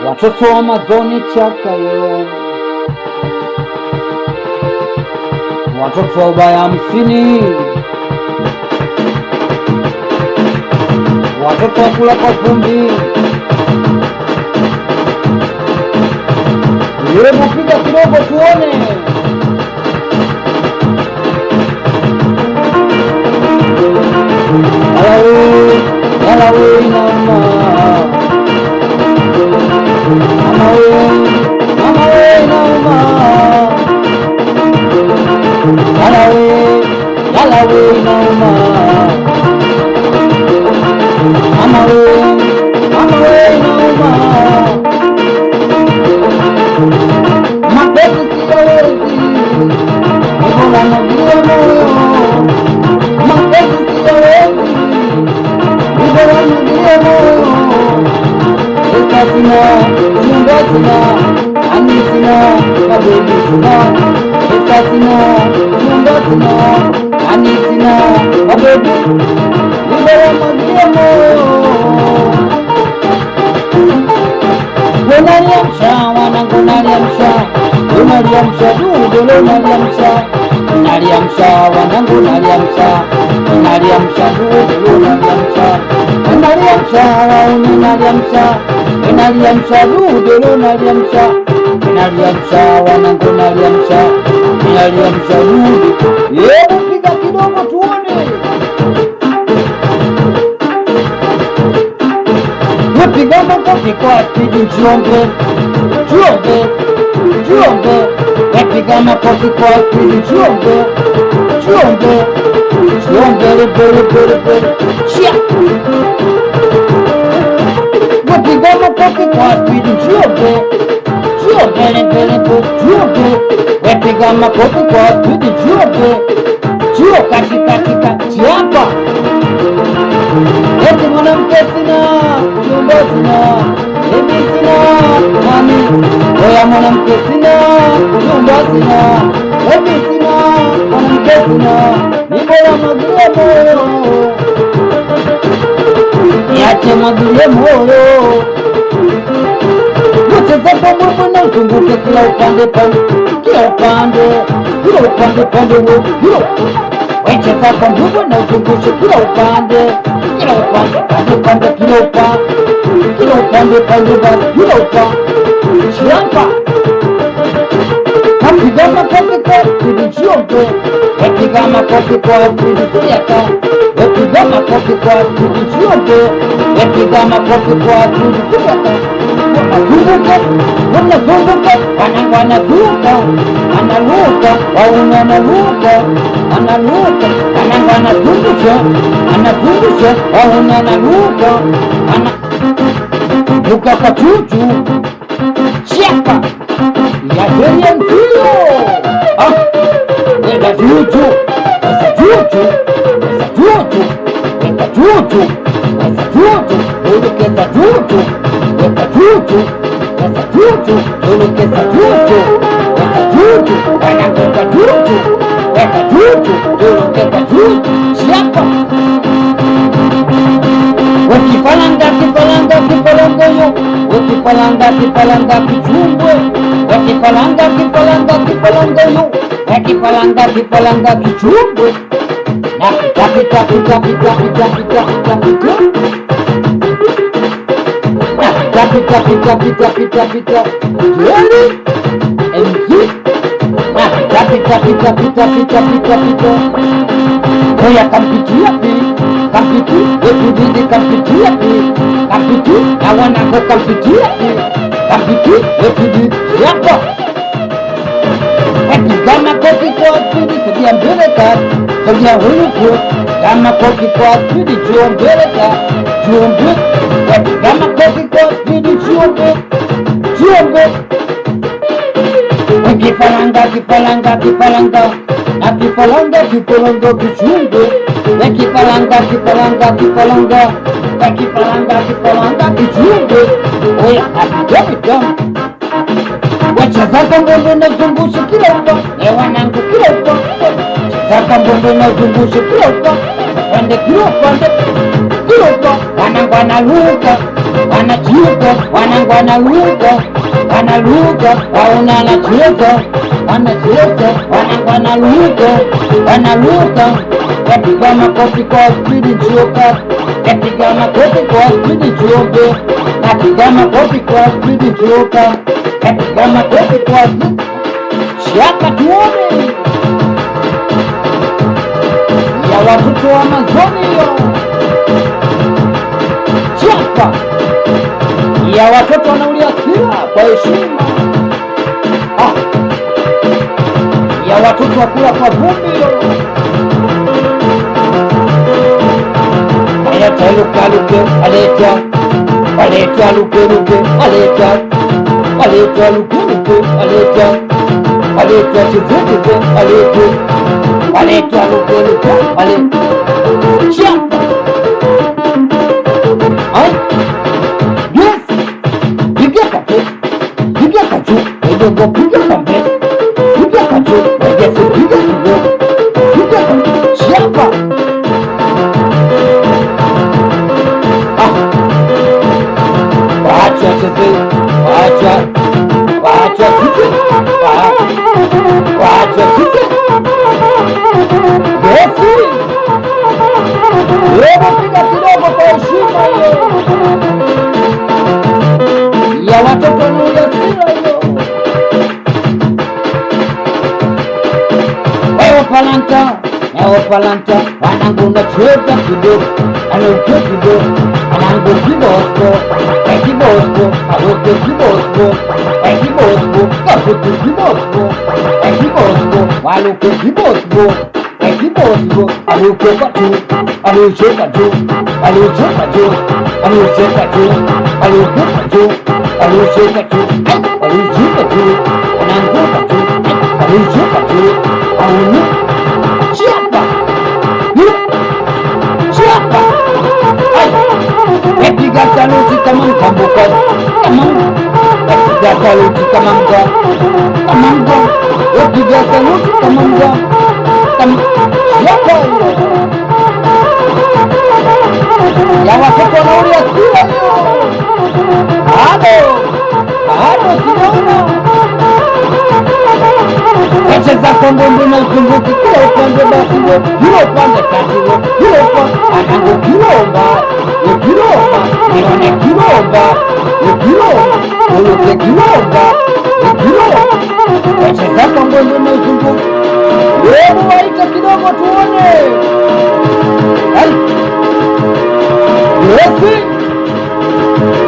watoto wa Mazoni Chakayo, watoto wa Ubaya 50, watoto wa kula kwa vumbi, hebu piga kidogo tuone. Alawe mama, alawe mama, alawe mama, alawe mama, mapenzi siyawezi, mbona nalia moyo, mapenzi siyawezi, mbona nalia moyo, esa sina, nyumba sina, ani sina, mabebi sina, esa sina, nyumba sina, ani sina, mabebi, mbona nalia moyo. Unaliamsha wanangu, unaliamsha, unaliamsha dudu, unaliamsha, unaliamsha wanangu, unaliamsha, unaliamsha dudu, unaliamsha, unaliamsha wauni, unaliamsha, unaliamsha dudu, unaliamsha, unaliamsha wanangu, unaliamsha, unaliamsha dudu. Hebu piga kidogo tuone. Piga makofi kwa spidi, Njombe, Njombe, Njombe. Piga makofi kwa spidi, Njombe, Njombe, Njombe, bele. Chia. Piga makofi kwa spidi, Njombe, Njombe, bele, Njombe. Piga makofi kwa spidi, Njombe, Njombe, katika, chiapa. Eti mwanamke sina, chumba sina, eti sina, mami. Oya mwanamke sina, chumba sina, eti sina, mwanamke sina. Ni bora mwagilie moyo, niache mwagilie moyo. Ucheza kwa mwemwe na uzunguke kila upande, kila upande, kila wecheza kwa nguvu na uzungushe kila upande, kila upande, kila upande, chiampa. Napiga makofi kwa spidi, Njombe, napiga makofi kwa spidi, Siaka, napiga makofi kwa spidi, Njombe, napiga makofi kwa spidi, Siaka. Wanazunguka, wanaruka, wauna analuka, anazungusha, wauna analuka, luka kwa chuchu, chiapa, ya kwenye mpilo. Weka chuchu, weka chuchu, ulukeza chuchu, weka chuchu, ulukeza chuchu, weka chuchu, wanagonga chuchu, weka chuchu, ulukeza chuchu, chiapa. Wakipalanga yo, wakipalanga kichumbwe, wakipalanga yo, wakipalanga kichumbwe. Napita, Jeli, MC. Napita. Oya kampitia pi, epudidi kampitia pi, na wanako kampitia pi, epudidi yako. Kama kofi kwa spidi, sogea mbele ka, sogea huyu kwa. Kama kofi kwa spidi, Njombe ka, Njombe. Kama kofi kwa spidi, Njombe. Kipalanga, na kipalanga kichungu. Kipalanga kichungu. Oya apita. Wacheza mbombo na zungusha kila upande, wanangu kila upande. Cheza mbombo na zungusha kila upande, kila upande, wanangu analuka, wanacheza, wanangu wanaruka, wanaruka, waona wanacheza, wanacheza, wanangu wanaruka, wanaruka, kapiga makofi kwa spidi njoka, kapiga makofi kwa spidi njoka, kapiga makofi kwa spidi njoka, kapiga makofi kwa spidi shaka tuone ya watoto wa Amazoni yo chapa ya watoto wanaulia sila kwa heshima ya watoto wakula kwa vumbi yo aleta luke aleta aleta luke aleta aleta luke aleta aleta chizete aleta aleta luke aleta chapa ay yes piga kacho ndio piga kambe piga kacho ndio piga kidogo piga chapa acha cheze acha cheze acha cheze yes leo piga kidogo kwa heshima ya watoto ndio sira hiyo. Ewe palanta, wanangu nacheza kidogo, anauke kidogo, anangu kibosko, awoke kibosko, kafutu kibosko, waluke kibosko, aluke katu, aluche katu, epiga saluti kama mkambuka, epiga saluti kama mga, epiga saluti kama mga, ya watoto wanaulia sila bado sinaona echeza kondombe na uzunguki kila upande basi we kila upande kati we kila upande anangu kilomba nione kilomba uluke kilomba echeza kondombe na uzunguki wewe waita kidogo tuone yesi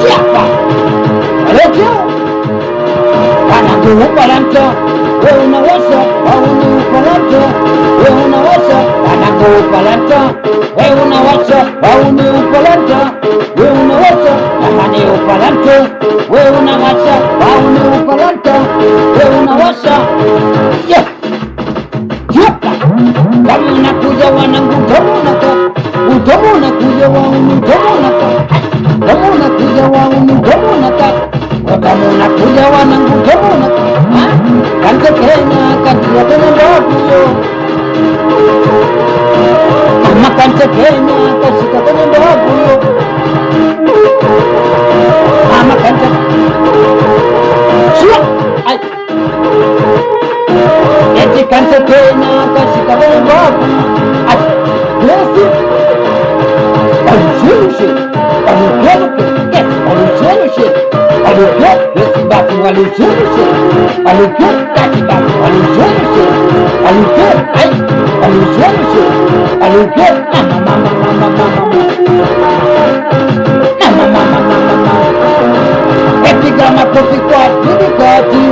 chapa alekeo anangu upalanta wewe unaweza wauni upalanta wewe unaweza anangu upalanta wewe unaweza wauni upalanta wewe unaweza amani upalanta wewe unaweza wauni upalanta wewe unaweza kama unakuja wanangu utamu unakuja wauni kama unakuja wauni kama unakuja wanangu kante Kenya kati ya kwenye mbavuyo kama kante Kenya kashika kwenye mbavuyo kama kante shua eti kante Kenya kashika kwenye mbavuyo yesi waluchelushe yes waluchelushe yesi basi waluchelushe kati basi waluchelushe epiga makofi kwa spidi kati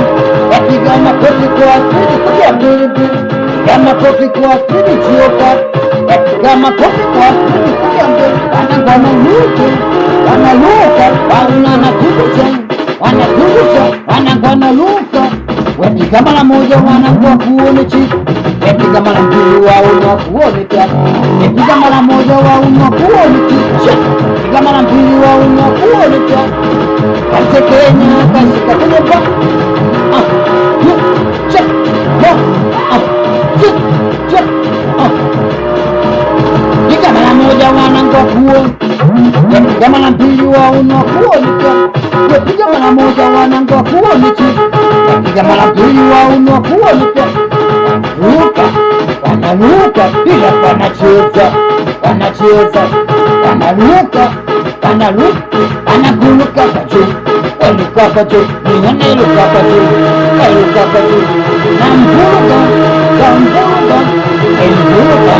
epiga makofi kwa spidi kuja mbili epiga makofi kwa spidi chioka epiga makofi kwa spidi kuja mbili wanaluka wanazungusha wepiga mara moja wanangu wakuone chiki epiga mara mbili waone wakuone tatu epiga mara moja waone wakuone chiki epiga mara mbili waone wakuone tatu kante Kenya kashika kwenye ba piga mara moja wanangu wakuone piga mara mbili waona kuoneka, piga mara moja wanangu kuoneki, piga mara mbili waona kuoneka, ruka wanaruka bila wanacheza, wanaruka wanaguluka kwa juu, waluka kwa juu, nione luka kwa juu, waluka kwa juu, na mvuruga, mvuruga, mvuruga,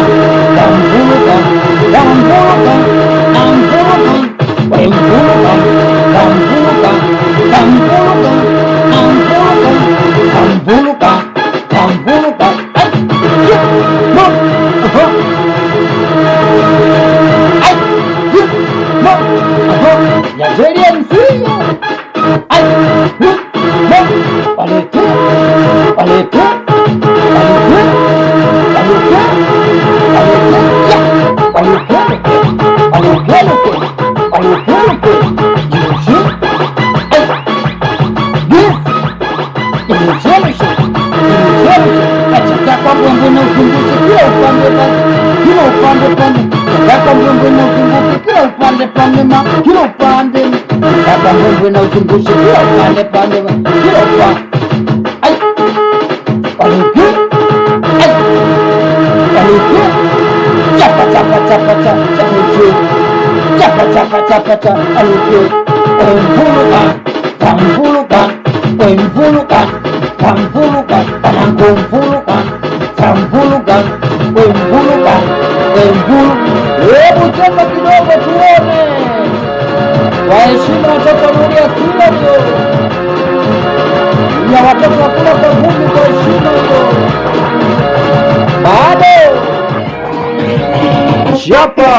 mvuruga, mvuruga, mvuruga, mvuruga, mvuruga, mvuruga, mvuruga, Nigeria mzima walete kila upande hapa Mungu na uzungushe kila upande kila upande ai waluke chapa aluke mvuluka panangu mvuluka hebu cheza kidogo tuone. Waheshimu watoto Nuria Silo ya watoto wakula kwa Mungu kwa heshima hiyo. Bado chapa